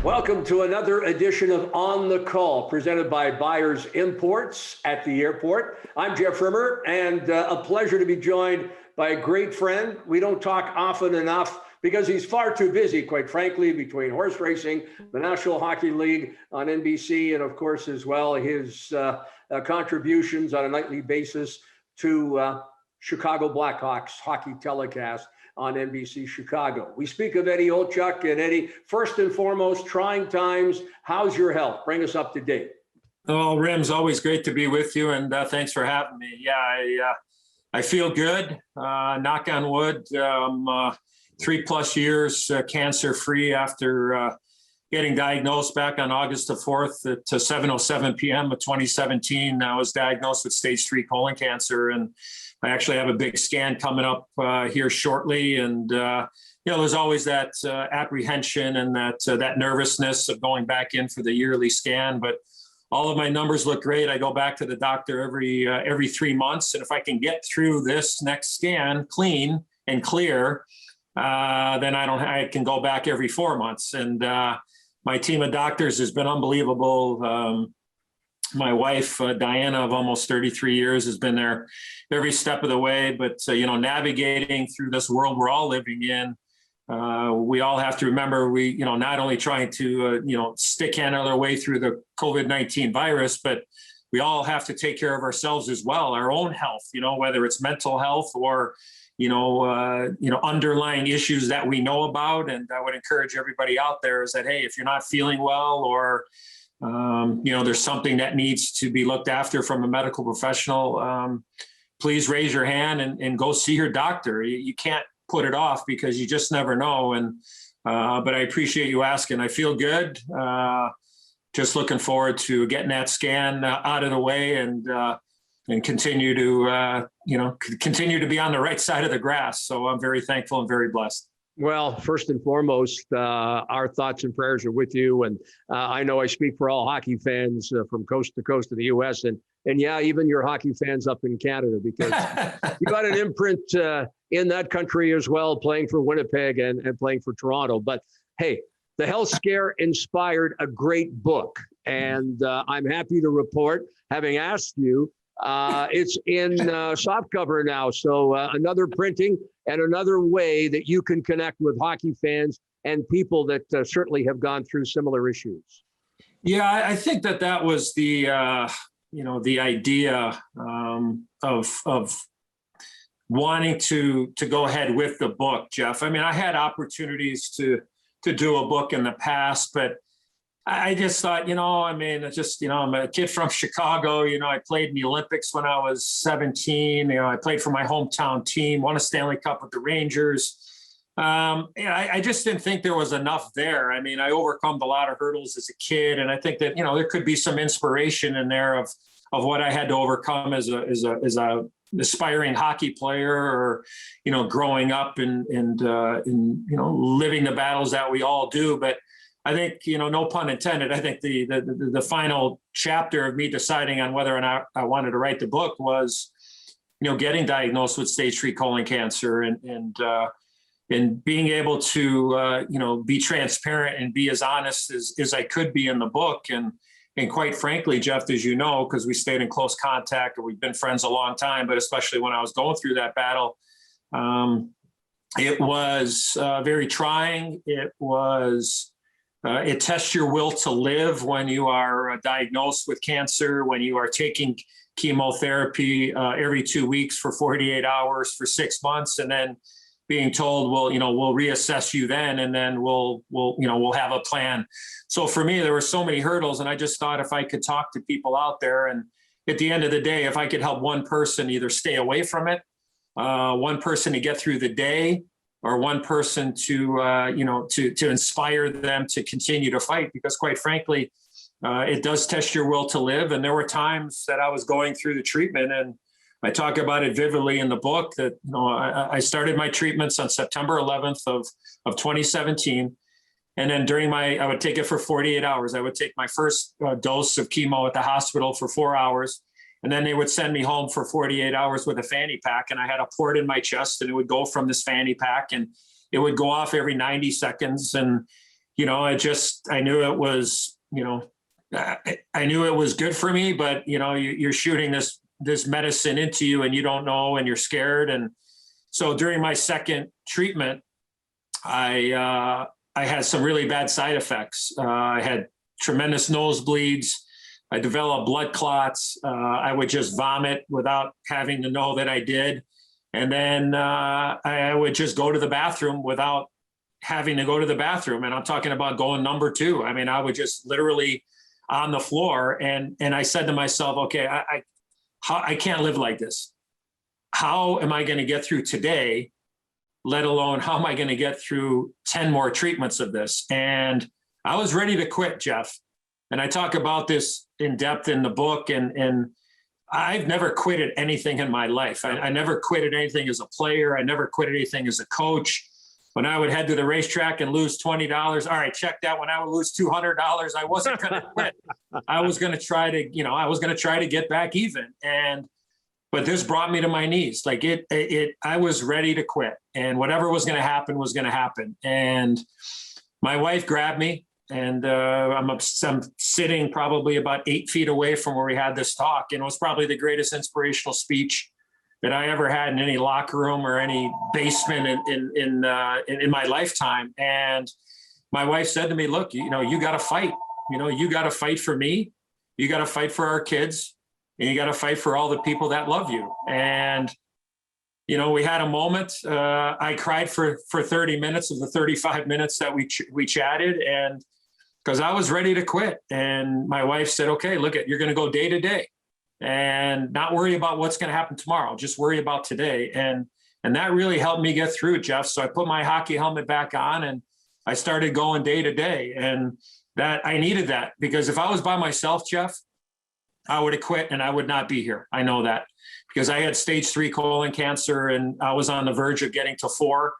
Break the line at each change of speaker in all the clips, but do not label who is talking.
Welcome to another edition of On the Call, presented by Byers Imports at the airport. I'm Jeff Rimmer, and a pleasure to be joined by a great friend. We don't talk often enough because he's far too busy, quite frankly, between horse racing, the National Hockey League on NBC, and of course, as well, his contributions on a nightly basis to Chicago Blackhawks hockey telecast on NBC Chicago. We speak of Eddie Olczyk. And Eddie, first and foremost, trying times. How's your health? Bring us up to date.
Oh, Rim's always great to be with you, and thanks for having me. Yeah, I feel good. Knock on wood. 3+ years cancer-free after getting diagnosed back on August the 4th at 7:07 p.m. of 2017. I was diagnosed with stage 3 colon cancer, and I actually have a big scan coming up here shortly. And, there's always that apprehension and that nervousness of going back in for the yearly scan. But all of my numbers look great. I go back to the doctor every 3 months. And if I can get through this next scan clean and clear, then I can go back every 4 months. And my team of doctors has been unbelievable. My wife, Diana, of almost 33 years, has been there every step of the way. But, navigating through this world we're all living in, we all have to remember not only trying to, stick handle our way through the COVID-19 virus, but we all have to take care of ourselves as well, our own health, whether it's mental health or, underlying issues that we know about. And I would encourage everybody out there is that, hey, if you're not feeling well or there's something that needs to be looked after from a medical professional, please raise your hand and go see your doctor. You can't put it off because you just never know. And but I appreciate you asking. I feel good. Just looking forward to getting that scan out of the way and continue to continue to be on the right side of the grass. So I'm very thankful and very blessed.
Well, first and foremost, our thoughts and prayers are with you. And I know I speak for all hockey fans from coast to coast of the U.S. And yeah, even your hockey fans up in Canada, because you got an imprint in that country as well, playing for Winnipeg and playing for Toronto. But hey, the health scare inspired a great book. And I'm happy to report, having asked you, it's in softcover now. So another printing and another way that you can connect with hockey fans and people that certainly have gone through similar issues.
Yeah, I think that was the the idea of wanting to go ahead with the book, Jeff. I mean, I had opportunities to do a book in the past, but I just thought, I'm a kid from Chicago. I played in the Olympics when I was 17. I played for my hometown team, won a Stanley Cup with the Rangers. I just didn't think there was enough there. I mean, I overcome a lot of hurdles as a kid, and I think that there could be some inspiration in there of what I had to overcome as a aspiring hockey player, or growing up and living the battles that we all do. But I think, no pun intended, I think the final chapter of me deciding on whether or not I wanted to write the book was, getting diagnosed with stage 3 colon cancer and being able to, be transparent and be as honest as I could be in the book. And quite frankly, Jeff, as you know, because we stayed in close contact and we've been friends a long time, but especially when I was going through that battle, it was very trying. It tests your will to live when you are diagnosed with cancer, when you are taking chemotherapy every 2 weeks for 48 hours for 6 months, and then being told, well, we'll reassess you then, and then we'll have a plan. So for me, there were so many hurdles, and I just thought if I could talk to people out there, and at the end of the day, if I could help one person either stay away from it, one person to get through the day, or one person to inspire them to continue to fight, because quite frankly, it does test your will to live. And there were times that I was going through the treatment, and I talk about it vividly in the book that, I started my treatments on September 11th of 2017. And then I would take it for 48 hours. I would take my first dose of chemo at the hospital for 4 hours. And then they would send me home for 48 hours with a fanny pack. And I had a port in my chest, and it would go from this fanny pack, and it would go off every 90 seconds. And, I knew it was, I knew it was good for me, but you're shooting this medicine into you and you don't know, and you're scared. And so during my second treatment, I had some really bad side effects. I had tremendous nosebleeds. I developed blood clots. I would just vomit without having to know that I did. And then I would just go to the bathroom without having to go to the bathroom. And I'm talking about going number two. I mean, I would just literally on the floor. And I said to myself, okay, I can't live like this. How am I going to get through today? Let alone how am I going to get through 10 more treatments of this? And I was ready to quit, Jeff. And I talk about this in depth in the book. And I've never quitted anything in my life. I never quitted anything as a player. I never quit anything as a coach. When I would head to the racetrack and lose $20, all right, check that. When I would lose $200, I wasn't going to quit. I was going to try to get back even. But this brought me to my knees. Like I was ready to quit, and whatever was going to happen was going to happen. And my wife grabbed me, and I'm sitting probably about 8 feet away from where we had this talk. And it was probably the greatest inspirational speech that I ever had in any locker room or any basement in my lifetime. And my wife said to me, look, you got to fight. You got to fight for me. You got to fight for our kids. And you got to fight for all the people that love you. And, we had a moment. I cried for 30 minutes of the 35 minutes that we chatted, and because I was ready to quit. And my wife said, okay, you're going to go day to day and not worry about what's going to happen tomorrow. Just worry about today. And that really helped me get through, Jeff. So I put my hockey helmet back on and I started going day to day. And that I needed that, because if I was by myself, Jeff, I would have quit and I would not be here. I know that, because I had stage 3 colon cancer and I was on the verge of getting to 4.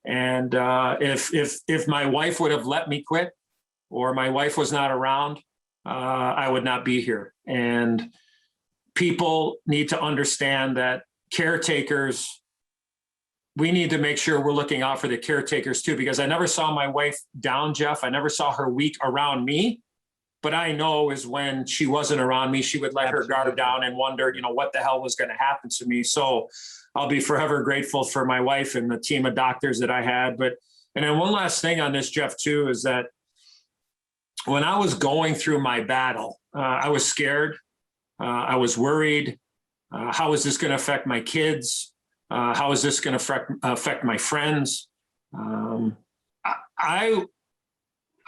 And if my wife would have let me quit, or my wife was not around, I would not be here. And people need to understand that caretakers, we need to make sure we're looking out for the caretakers too, because I never saw my wife down, Jeff. I never saw her weak around me. But I know is when she wasn't around me, she would let her guard down and wonder, what the hell was going to happen to me. So I'll be forever grateful for my wife and the team of doctors that I had. And then one last thing on this, Jeff, too, is that when I was going through my battle, I was scared. I was worried. How is this going to affect my kids? How is this going to affect my friends? I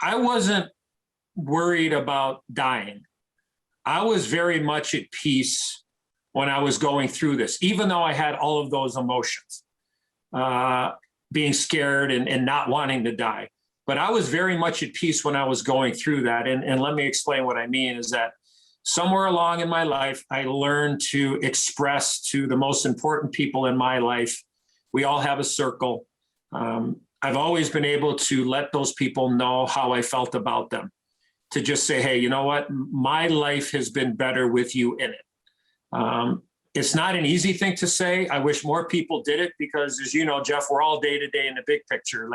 wasn't worried about dying. I was very much at peace when I was going through this, even though I had all of those emotions, being scared and not wanting to die. But I was very much at peace when I was going through that. And let me explain what I mean is that somewhere along in my life, I learned to express to the most important people in my life. We all have a circle. I've always been able to let those people know how I felt about them, to just say, hey, you know what? My life has been better with you in it. It's not an easy thing to say. I wish more people did it, because as you know, Jeff, we're all day to day in the big picture.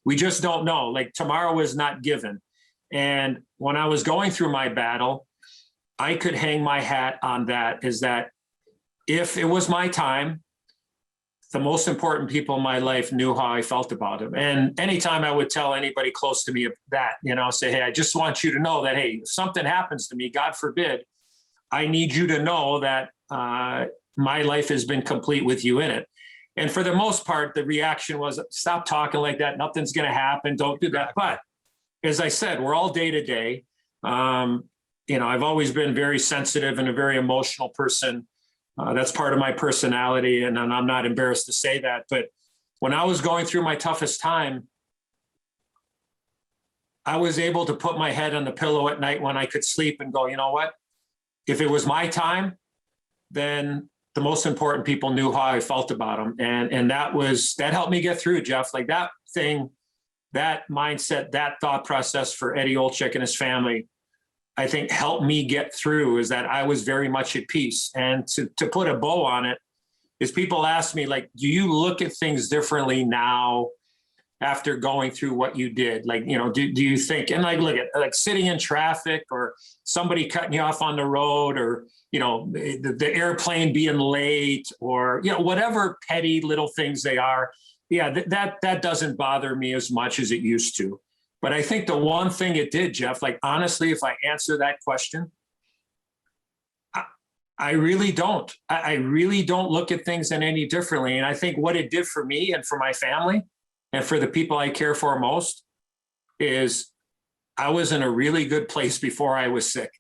We just don't know. Like tomorrow is not given. And when I was going through my battle, I could hang my hat on that, is that if it was my time, the most important people in my life knew how I felt about him. And anytime I would tell anybody close to me that, say, hey, I just want you to know that, hey, if something happens to me, God forbid, I need you to know that my life has been complete with you in it. And for the most part, the reaction was, stop talking like that. Nothing's going to happen. Don't do that. But as I said, we're all day to day. I've always been very sensitive and a very emotional person. That's part of my personality, and I'm not embarrassed to say that. But when I was going through my toughest time, I was able to put my head on the pillow at night when I could sleep and go, you know what? If it was my time, then the most important people knew how I felt about them. And that helped me get through, Jeff. Like that thing, that mindset, that thought process for Eddie Olczyk and his family, I think helped me get through, is that I was very much at peace. And to put a bow on it is, people ask me, like, do you look at things differently now after going through what you did? Like, do you think, and like, look at like sitting in traffic or somebody cutting you off on the road, or, the airplane being late, or, whatever petty little things they are. Yeah, that doesn't bother me as much as it used to. But I think the one thing it did, Jeff, like, honestly, if I answer that question, I really don't. I really don't look at things any differently. And I think what it did for me and for my family and for the people I care for most is I was in a really good place before I was sick.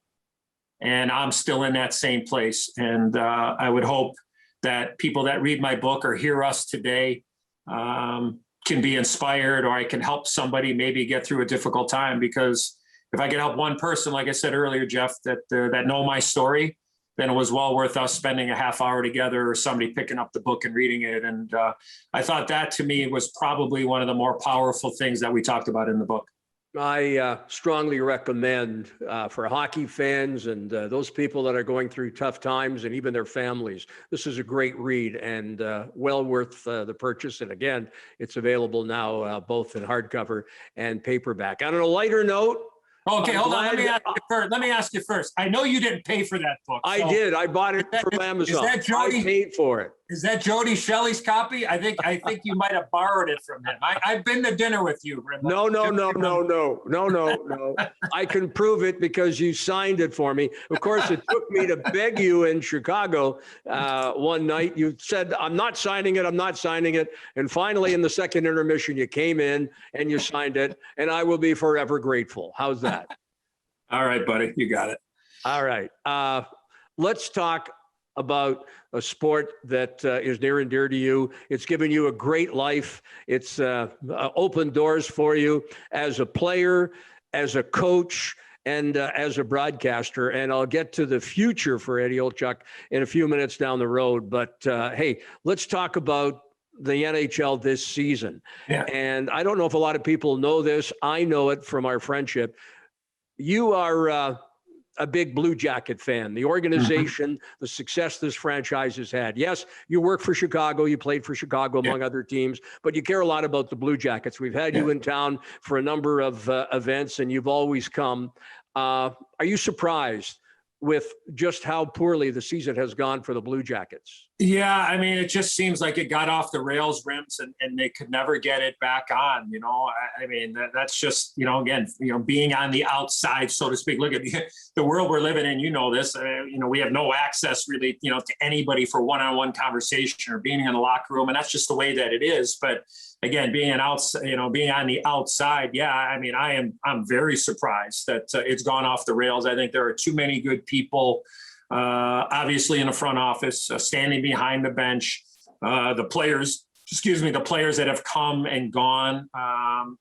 And I'm still in that same place. And I would hope that people that read my book or hear us today can be inspired, or I can help somebody maybe get through a difficult time. Because if I can help one person, like I said earlier, Jeff, that know my story, then it was well worth us spending a half hour together, or somebody picking up the book and reading it. And I thought that, to me, was probably one of the more powerful things that we talked about in the book.
I strongly recommend for hockey fans and those people that are going through tough times, and even their families. This is a great read, and well worth the purchase. And again, it's available now both in hardcover and paperback. On a lighter note.
Okay, hold on. Let me ask you first. I know you didn't pay for that book.
I did. I bought it from Amazon.
Is that Jody?
I paid for it.
Is that Jody Shelley's copy? I think you might have borrowed it from him. I've been to dinner with you.
No. I can prove it because you signed it for me. Of course, it took me to beg you in Chicago one night. You said, I'm not signing it. And finally, in the second intermission, you came in and you signed it. And I will be forever grateful. How's that?
All right, buddy. You got it. All
right. Let's talk about a sport that is near and dear to you. It's given you a great life. It's opened doors for you as a player, as a coach, and as a broadcaster. And I'll get to the future for Eddie Olczyk in a few minutes down the road. But hey, let's talk about the NHL this season.
Yeah.
And I don't know if a lot of people know this. I know it from our friendship. You are a big Blue Jacket fan, the organization, the success this franchise has had. Yes, you work for Chicago, you played for Chicago among other teams, but you care a lot about the Blue Jackets. We've had you in town for a number of events, and you've always come. Are you surprised with just how poorly the season has gone for the Blue Jackets?
Yeah, I mean, it just seems like it got off the rails, Rims, and they could never get it back on. I mean, that's just, again, being on the outside, so to speak. Look at the world we're living in. You know this. We have no access really, to anybody for one-on-one conversation or being in the locker room, and that's just the way that it is. But again, being being on the outside, yeah, I mean, I'm very surprised that it's gone off the rails. I think there are too many good people. Obviously in the front office, standing behind the bench, the players that have come and gone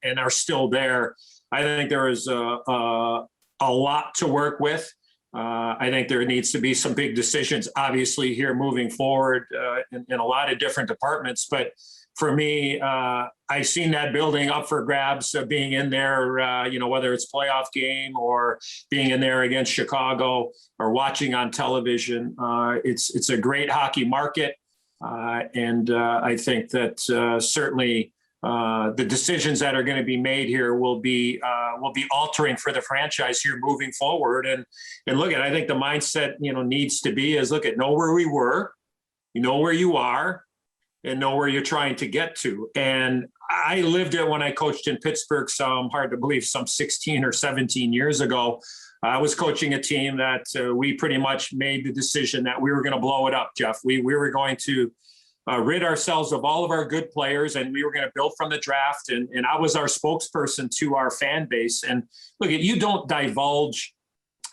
and are still there. I think there is a lot to work with. I think there needs to be some big decisions, obviously, here moving forward in a lot of different departments. But for me, I've seen that building up for grabs, being in there, whether it's playoff game or being in there against Chicago or watching on television. It's a great hockey market. And I think that certainly the decisions that are going to be made here will be altering for the franchise here moving forward. And look at, I think the mindset, needs to be is know where we were, where you are, and know where you're trying to get to. And I lived it when I coached in Pittsburgh, hard to believe, some 16 or 17 years ago. I was coaching a team that we pretty much made the decision that we were going to blow it up, Jeff. We were going to rid ourselves of all of our good players, and we were going to build from the draft. And I was our spokesperson to our fan base. And look, you don't divulge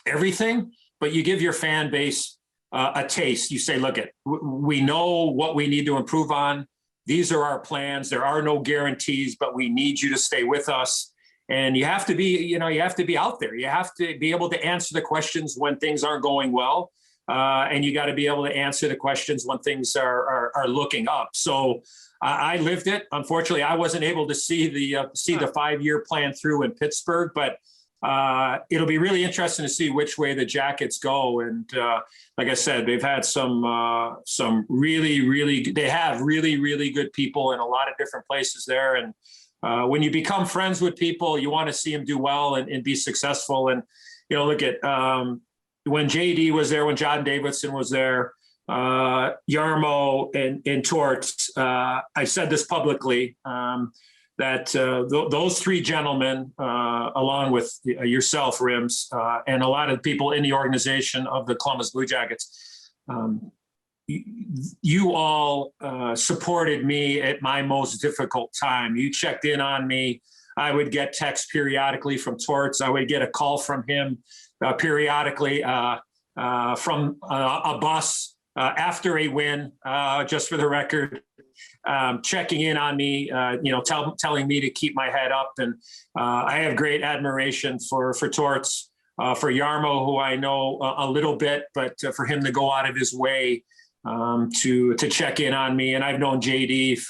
everything, but you give your fan base a taste. You say, look, we know what we need to improve on. These are our plans. There are no guarantees, but we need you to stay with us. And you have to be, you have to be out there. You have to be able to answer the questions when things aren't going well. And you got to be able to answer the questions when things are looking up. So I lived it. Unfortunately, I wasn't able to see the 5-year plan through in Pittsburgh, but it'll be really interesting to see which way the Jackets go. And like I said, they've had some really, really, they have really, really good people in a lot of different places there. And when you become friends with people, you want to see them do well and be successful. And, look at when JD was there, when John Davidson was there, Yarmo and Torts, I said this publicly, that those three gentlemen, along with yourself, Rims, and a lot of people in the organization of the Columbus Blue Jackets, you all supported me at my most difficult time. You checked in on me. I would get texts periodically from Torts. I would get a call from him periodically from a bus after a win, just for the record. Checking in on me, telling me to keep my head up. And I have great admiration for Torts, for Yarmo, who I know a little bit, but for him to go out of his way to check in on me. And I've known JD,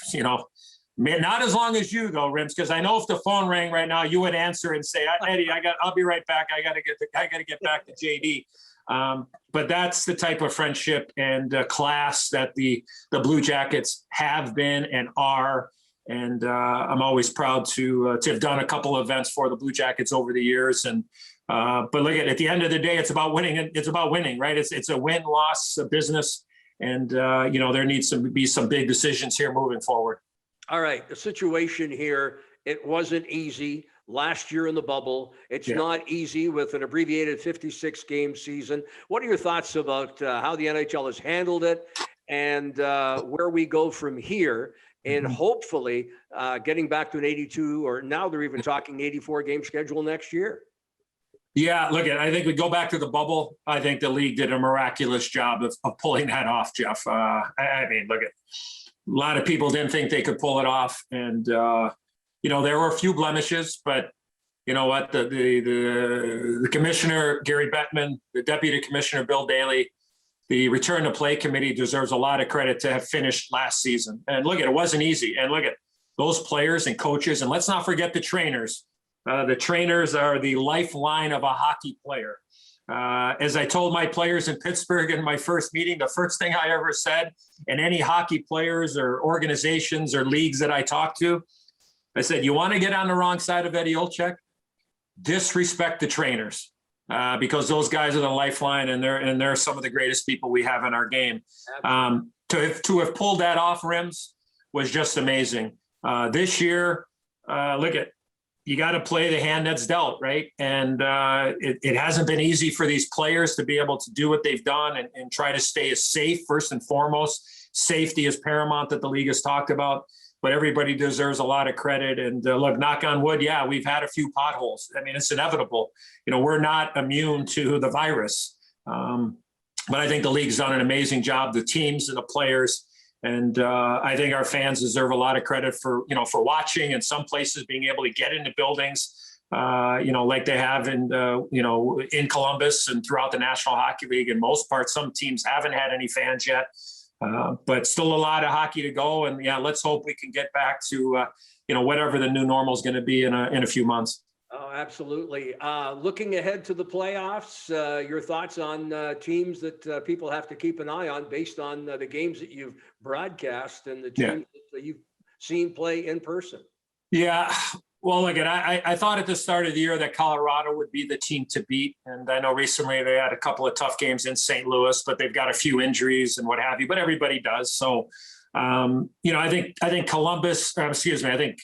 not as long as you though, Rims, because I know if the phone rang right now, you would answer and say, Eddie, I'll be right back. I got to get back to JD. But that's the type of friendship and class that the Blue Jackets have been and are. And I'm always proud to have done a couple of events for the Blue Jackets over the years. And but look at the end of the day, it's about winning. It's about winning, right? It's a win-loss business. And, there needs to be some big decisions here moving forward.
All right. The situation here, it wasn't easy. Last year in the bubble, it's not easy with an abbreviated 56-game season. What are your thoughts about how the NHL has handled it and where we go from here? And hopefully getting back to an 82, or now they're even talking 84-game schedule next year.
Yeah, look, I think we go back to the bubble. I think the league did a miraculous job of pulling that off, Jeff. I mean, look, a lot of people didn't think they could pull it off. And, there were a few blemishes, but you know what? The commissioner, Gary Bettman, the deputy commissioner, Bill Daly, the return to play committee deserves a lot of credit to have finished last season. And look, it wasn't easy. And look at those players and coaches. And let's not forget the trainers. The trainers are the lifeline of a hockey player. As I told my players in Pittsburgh in my first meeting, the first thing I ever said, and any hockey players or organizations or leagues that I talked to, I said, you want to get on the wrong side of Eddie Olczyk? Disrespect the trainers, because those guys are the lifeline, and they're some of the greatest people we have in our game. To have pulled that off, Rims, was just amazing. This year, you got to play the hand that's dealt, right? And it hasn't been easy for these players to be able to do what they've done and try to stay as safe, first and foremost. Safety is paramount that the league has talked about, but everybody deserves a lot of credit. And look, knock on wood, yeah, we've had a few potholes. I mean, it's inevitable. We're not immune to the virus. But I think the league's done an amazing job, the teams and the players. And I think our fans deserve a lot of credit for watching, and some places being able to get into buildings, like they have in Columbus and throughout the National Hockey League. In most parts, some teams haven't had any fans yet, but still a lot of hockey to go. And yeah, let's hope we can get back to, whatever the new normal is going to be in a few months.
Oh, absolutely. Looking ahead to the playoffs, your thoughts on teams that people have to keep an eye on based on the games that you've broadcast and the teams that you've seen play in person? Yeah.
Well, look, I thought at the start of the year that Colorado would be the team to beat. And I know recently they had a couple of tough games in St. Louis, but they've got a few injuries and what have you, but everybody does. So, I think Columbus, I think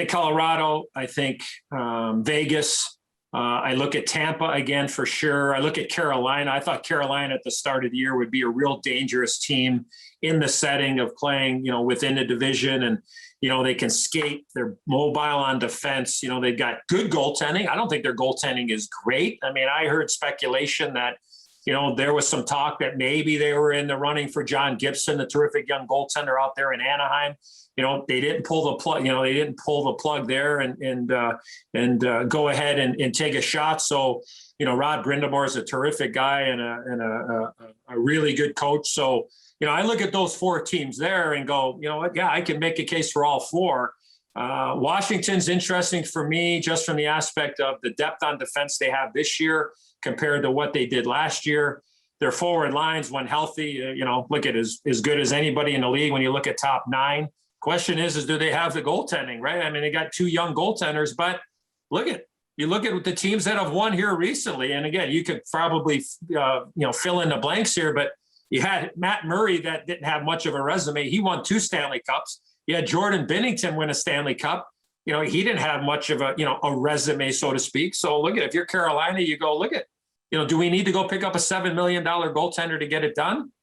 Colorado, I think Vegas. I look at Tampa again for sure. I look at Carolina. I thought Carolina at the start of the year would be a real dangerous team in the setting of playing, within the division. And, they can skate. They're mobile on defense. They've got good goaltending. I don't think their goaltending is great. I mean, I heard speculation that, there was some talk that maybe they were in the running for John Gibson, the terrific young goaltender out there in Anaheim. They didn't pull the plug. They didn't pull the plug there and go ahead and take a shot. So, Rod Brindamore is a terrific guy and a really good coach. So, I look at those four teams there and go, what? Yeah, I can make a case for all four. Washington's interesting for me just from the aspect of the depth on defense they have this year compared to what they did last year. Their forward lines, when healthy, look at as good as anybody in the league when you look at top nine. Question is do they have the goaltending, right? I mean, they got 2 young goaltenders, but you look at the teams that have won here recently. And again, you could probably, fill in the blanks here, but you had Matt Murray that didn't have much of a resume. He won 2 Stanley Cups. You had Jordan Binnington win a Stanley Cup. He didn't have much of a resume, so to speak. So look at, if you're Carolina, you go, look at, do we need to go pick up a $7 million goaltender to get it done?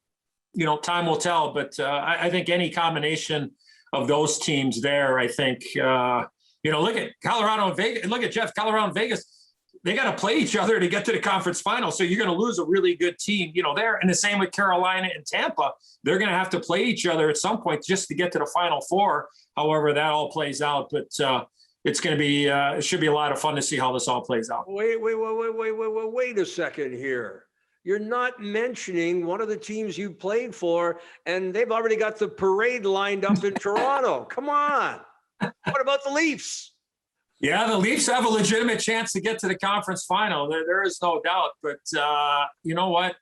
Time will tell, but I think any combination of those teams there, I think, look at Colorado and Vegas. Look at Jeff, Colorado and Vegas. They got to play each other to get to the conference final. So you're going to lose a really good team, there. And the same with Carolina and Tampa. They're going to have to play each other at some point just to get to the Final Four. However, that all plays out. But it's going to be, it should be a lot of fun to see how this all plays out.
Wait a second here. You're not mentioning one of the teams you played for, and they've already got the parade lined up in Toronto. Come on. What about the Leafs?
Yeah, the Leafs have a legitimate chance to get to the conference final. There is no doubt. But you know what?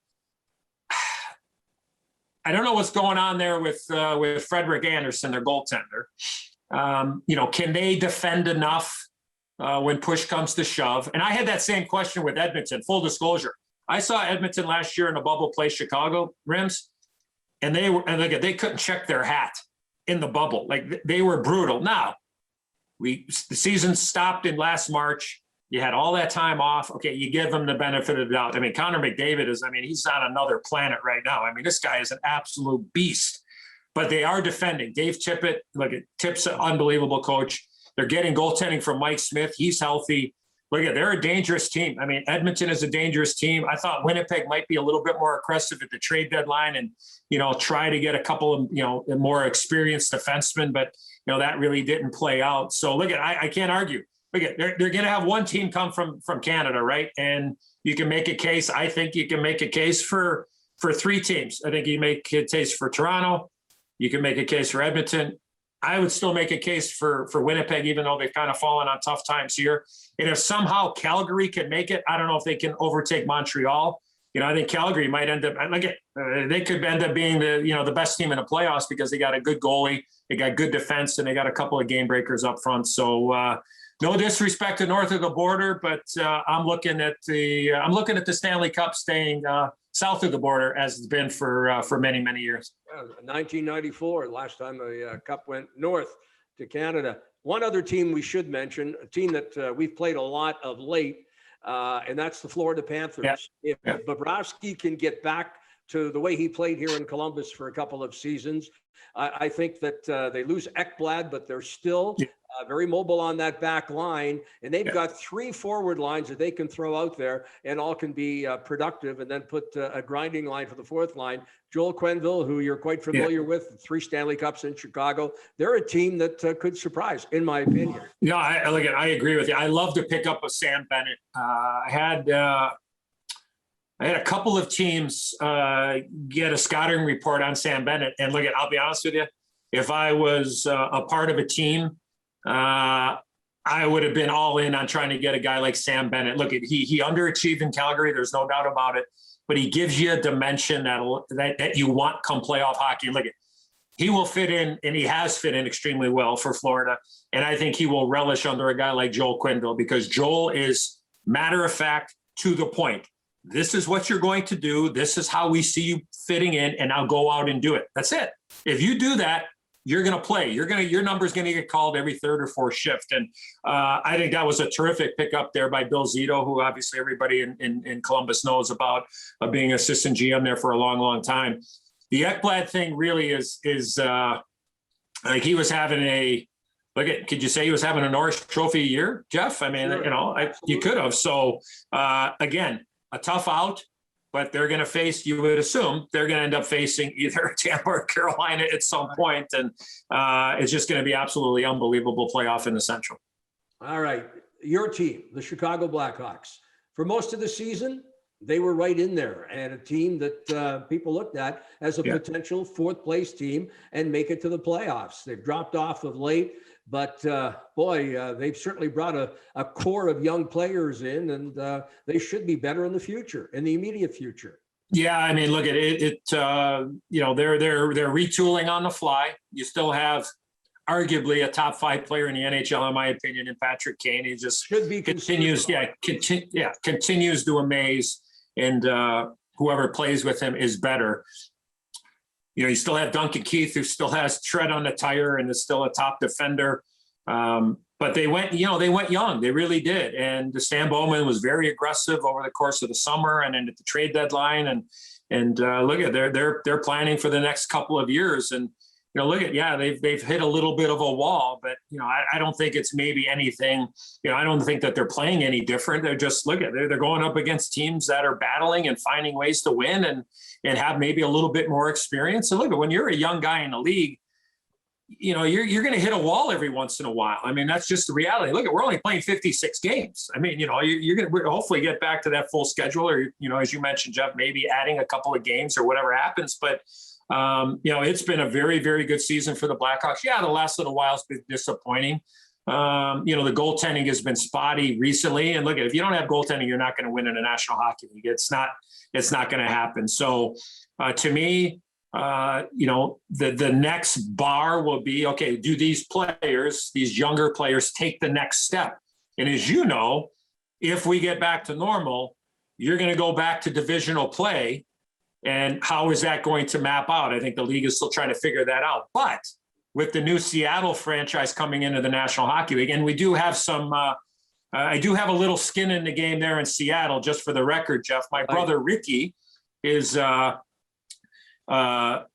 I don't know what's going on there with Frederik Andersen, their goaltender. Can they defend enough when push comes to shove? And I had that same question with Edmonton. Full disclosure, I saw Edmonton last year in a bubble play Chicago Rims, and they couldn't check their hat in the bubble. Like, they were brutal. Now, the season stopped in last March. You had all that time off. Okay, you give them the benefit of the doubt. I mean, Connor McDavid he's on another planet right now. I mean, this guy is an absolute beast. But they are defending. Dave Tippett, Tip's an unbelievable coach. They're getting goaltending from Mike Smith. He's healthy. They're a dangerous team. I mean, Edmonton is a dangerous team. I thought Winnipeg might be a little bit more aggressive at the trade deadline and, try to get a couple of, more experienced defensemen, but, that really didn't play out. So I can't argue. They're going to have one team come from Canada, right? And you can make a case. I think you can make a case for 3 teams. I think you make a case for Toronto. You can make a case for Edmonton. I would still make a case for Winnipeg, even though they've kind of fallen on tough times here. And if somehow Calgary can make it, I don't know if they can overtake Montreal. I think Calgary might end up they could end up being the best team in the playoffs because they got a good goalie, they got good defense, and they got a couple of game breakers up front. So no disrespect to north of the border, but I'm looking at the Stanley Cup staying south of the border, as it's been for many, many years.
1994, last time the Cup went north to Canada. One other team we should mention, a team that we've played a lot of late, and that's the Florida Panthers.
Yeah.
If Bobrovsky can get back to the way he played here in Columbus for a couple of seasons, I think that they lose Ekblad, but they're still very mobile on that back line. And they've got 3 forward lines that they can throw out there and all can be productive, and then put a grinding line for the 4th line. Joel Quenneville, who you're quite familiar with, 3 Stanley Cups in Chicago. They're a team that could surprise, in my opinion.
I agree with you. I love to pick up a Sam Bennett. I had a couple of teams get a scouting report on Sam Bennett. And I'll be honest with you, if I was a part of a team, I would have been all in on trying to get a guy like Sam Bennett. He underachieved in Calgary. There's no doubt about it. But he gives you a dimension that you want come playoff hockey. He will fit in, and he has fit in extremely well for Florida. And I think he will relish under a guy like Joel Quenneville, because Joel is matter of fact, to the point. This is what you're going to do. This is how we see you fitting in, and now go out and do it. That's it. If you do that, you're going to play. Your number's going to get called every 3rd or 4th shift. And I think that was a terrific pickup there by Bill Zito, who obviously everybody in Columbus knows about, being assistant GM there for a long, long time. The Ekblad thing really is like he was having could you say he was having a Norris Trophy year, Jeff? I mean, sure. You could have. So again, a tough out. But they're going to face, you would assume, they're going to end up facing either Tampa or Carolina at some point. And it's just going to be absolutely unbelievable playoff in the Central.
All right. Your team, the Chicago Blackhawks. For most of the season, they were right in there, and a team that people looked at as a potential 4th place team and make it to the playoffs. They've dropped off of late. But they've certainly brought a core of young players in, and they should be better in the future, in the immediate future.
Yeah, I mean, look at it. They're retooling on the fly. You still have arguably a top 5 player in the NHL, in my opinion, in Patrick Kane. He just
Should be
continues to amaze, and whoever plays with him is better. You know, you still have Duncan Keith, who still has tread on the tire and is still a top defender. But they went young. They really did. And Stan Bowman was very aggressive over the course of the summer and then at the trade deadline. And look at they're planning for the next couple of years. And you know, look at they've hit a little bit of a wall, but you know, I don't think it's maybe anything. You know, I don't think that they're playing any different. They're just they're going up against teams that are battling and finding ways to win and have maybe a little bit more experience. And look at when you're a young guy in the league, you know, you're going to hit a wall every once in a while. I mean, that's just the reality. Look, we're only playing 56 games. I mean, you know, you're going to hopefully get back to that full schedule, or, you know, as you mentioned, Jeff, maybe adding a couple of games or whatever happens. But, you know, it's been a very, very good season for the Blackhawks. Yeah, the last little while's been disappointing. You know, the goaltending has been spotty recently. And look, if you don't have goaltending, you're not going to win in the National Hockey League. It's not going to happen. So to me, you know, the next bar will be, okay, do these players, these younger players, take the next step? And as you know, if we get back to normal, you're going to go back to divisional play. And how is that going to map out? I think the league is still trying to figure that out. But with the new Seattle franchise coming into the National Hockey League, and we do have some, I do have a little skin in the game there in Seattle, just for the record, Jeff. My brother, Ricky, is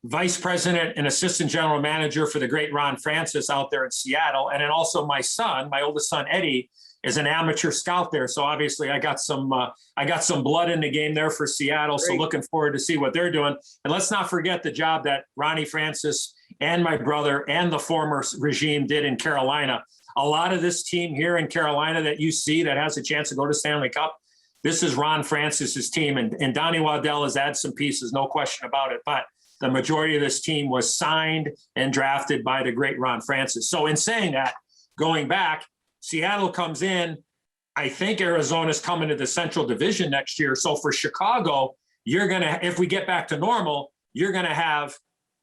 vice president and assistant general manager for the great Ron Francis out there in Seattle. And then also my son, my oldest son, Eddie, is an amateur scout there. So obviously I got some blood in the game there for Seattle. Great. So looking forward to see what they're doing. And let's not forget the job that Ronnie Francis and my brother and the former regime did in Carolina. A lot of this team here in Carolina that you see that has a chance to go to Stanley Cup, this is Ron Francis's team, and Donnie Waddell has added some pieces, no question about it. But the majority of this team was signed and drafted by the great Ron Francis. So in saying that, going back, Seattle comes in. I think Arizona's coming to the Central Division next year. So for Chicago, you're going to, if we get back to normal, you're going to have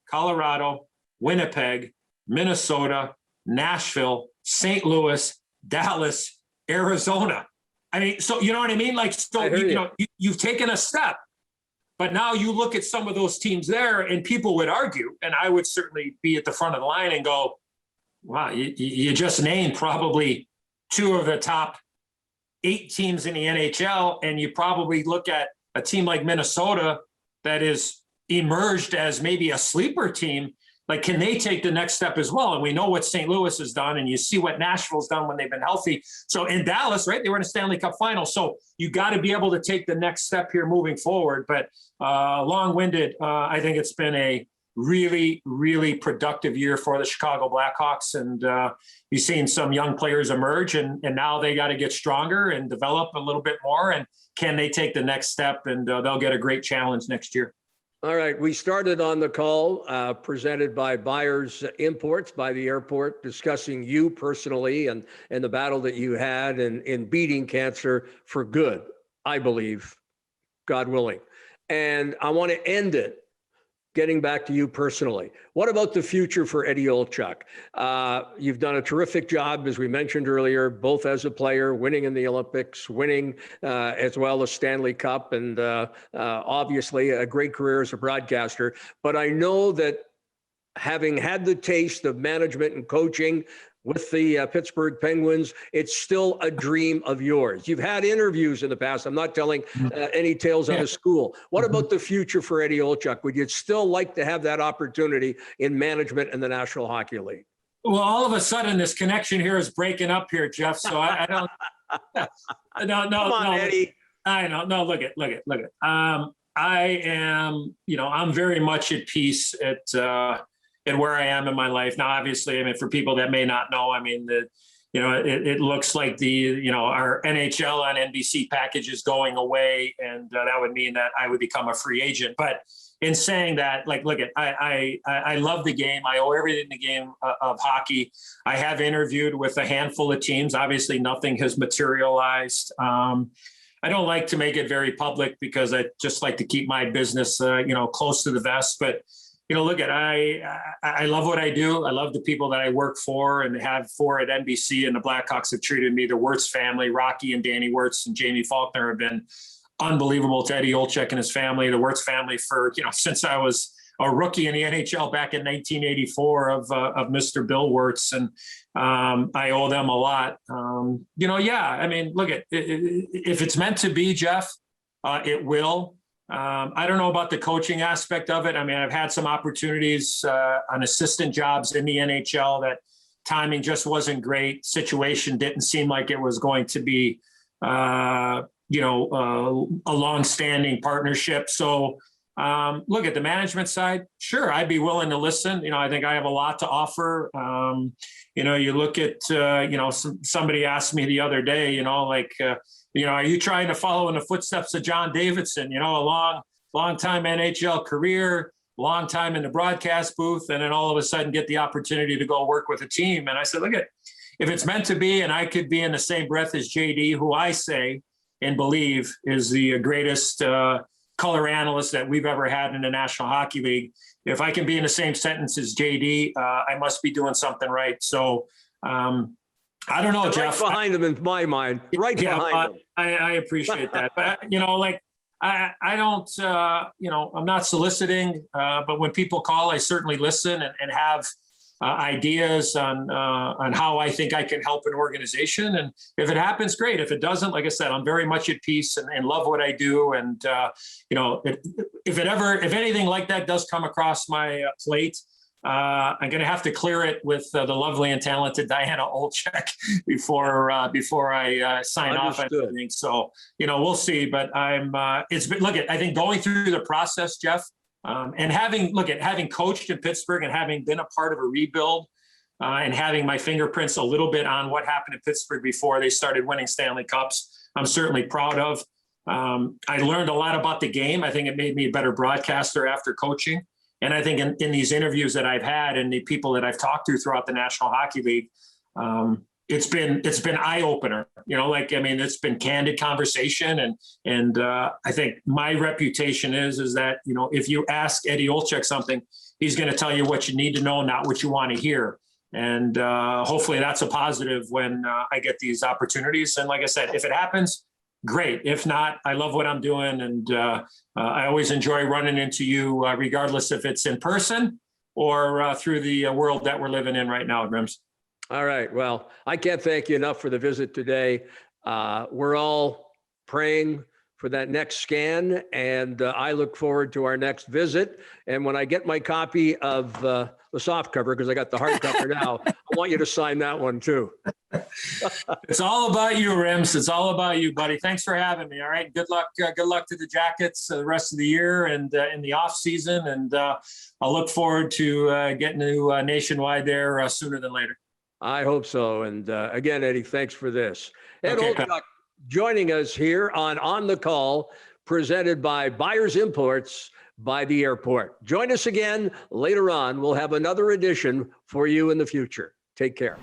Colorado, Winnipeg, Minnesota, Nashville, St. Louis, Dallas, Arizona. I mean, so you know what I mean? Like, so you've taken a step, but now you look at some of those teams there, and people would argue, and I would certainly be at the front of the line and go, wow, you just named probably 2 of the top 8 teams in the NHL, and you probably look at a team like Minnesota that is emerged as maybe a sleeper team. Like, can they take the next step as well? And we know what St. Louis has done, and you see what Nashville's done when they've been healthy. So in Dallas, right, they were in a Stanley Cup final. So you got to be able to take the next step here moving forward. But long-winded, I think it's been a really, really productive year for the Chicago Blackhawks. And you've seen some young players emerge, and now they got to get stronger and develop a little bit more. And can they take the next step? And they'll get a great challenge next year.
All right. We started on the call presented by Byers Imports by the airport, discussing you personally and the battle that you had in beating cancer for good, I believe, God willing. And I want to end it getting back to you personally. What about the future for Eddie Olczyk? You've done a terrific job, as we mentioned earlier, both as a player, winning in the Olympics, winning as well as Stanley Cup, and obviously a great career as a broadcaster. But I know that having had the taste of management and coaching with the Pittsburgh Penguins, it's still a dream of yours. You've had interviews in the past. I'm not telling any tales out of school. What about the future for Eddie Olczyk? Would you still like to have that opportunity in management in the National Hockey League?
Well, all of a sudden, this connection here is breaking up here, Jeff. So I don't. No,
Come on, Eddie.
I know. No, look at. I am. I'm very much at peace at where I am in my life now. Obviously, I mean, for people that may not know, I mean, it looks like our NHL on NBC package is going away, and that would mean that I would become a free agent. But in saying that, like, look, I love the game. I owe everything to the game of hockey. I have interviewed with a handful of teams. Obviously, nothing has materialized. I don't like to make it very public because I just like to keep my business, close to the vest. But look at, I love what I do. I love the people that I work for and have for at NBC, and the Blackhawks have treated me. The Wirtz family, Rocky and Danny Wirtz and Jamie Faulkner, have been unbelievable to Eddie Olczyk and his family, the Wirtz family, for, since I was a rookie in the NHL back in 1984 of Mr. Bill Wirtz. And I owe them a lot. Yeah, I mean, look at, if it's meant to be, Jeff, it will. I don't know about the coaching aspect of it. I mean, I've had some opportunities on assistant jobs in the NHL that timing just wasn't great. Situation didn't seem like it was going to be, a long-standing partnership. So look at the management side. Sure, I'd be willing to listen. I think I have a lot to offer. You look at, somebody asked me the other day, are you trying to follow in the footsteps of John Davidson? A long time NHL career, long time in the broadcast booth, and then all of a sudden get the opportunity to go work with a team. And I said, look, if it's meant to be, and I could be in the same breath as JD, who I say and believe is the greatest color analyst that we've ever had in the National Hockey League. If I can be in the same sentence as JD, I must be doing something right. So I don't know, Jeff.
Right behind him in my mind. Right behind him.
I appreciate that. But, I don't, I'm not soliciting, but when people call, I certainly listen and have ideas on how I think I can help an organization. And if it happens, great. If it doesn't, like I said, I'm very much at peace and love what I do. And, if anything like that does come across my plate, I'm going to have to clear it with the lovely and talented Diana Olczyk before I sign off on anything. So, we'll see. But I think going through the process, Jeff, and having coached in Pittsburgh and having been a part of a rebuild and having my fingerprints a little bit on what happened in Pittsburgh before they started winning Stanley Cups, I'm certainly proud of. I learned a lot about the game. I think it made me a better broadcaster after coaching. And I think in these interviews that I've had and the people that I've talked to throughout the National Hockey League, it's been eye opener. It's been candid conversation, and I think my reputation is that if you ask Eddie Olczyk something, he's going to tell you what you need to know, not what you want to hear. And hopefully that's a positive when I get these opportunities. And like I said, if it happens, great. If not, I love what I'm doing, and I always enjoy running into you, regardless if it's in person or through the world that we're living in right now, Grims.
All right. Well, I can't thank you enough for the visit today. We're all praying for that next scan, and I look forward to our next visit. And when I get my copy of the soft cover, because I got the hardcover now, I want you to sign that one too.
It's all about you, Rims. It's all about you, buddy. Thanks for having me. All right. Good luck. Good luck to the Jackets the rest of the year and in the off season. And I'll look forward to getting to Nationwide there sooner than later.
I hope so. And again, Eddie, thanks for this. Ed
Okay,
Olczyk joining us here on the Call, presented by Byers Imports by the airport. Join us again later on. We'll have another edition for you in the future. Take care.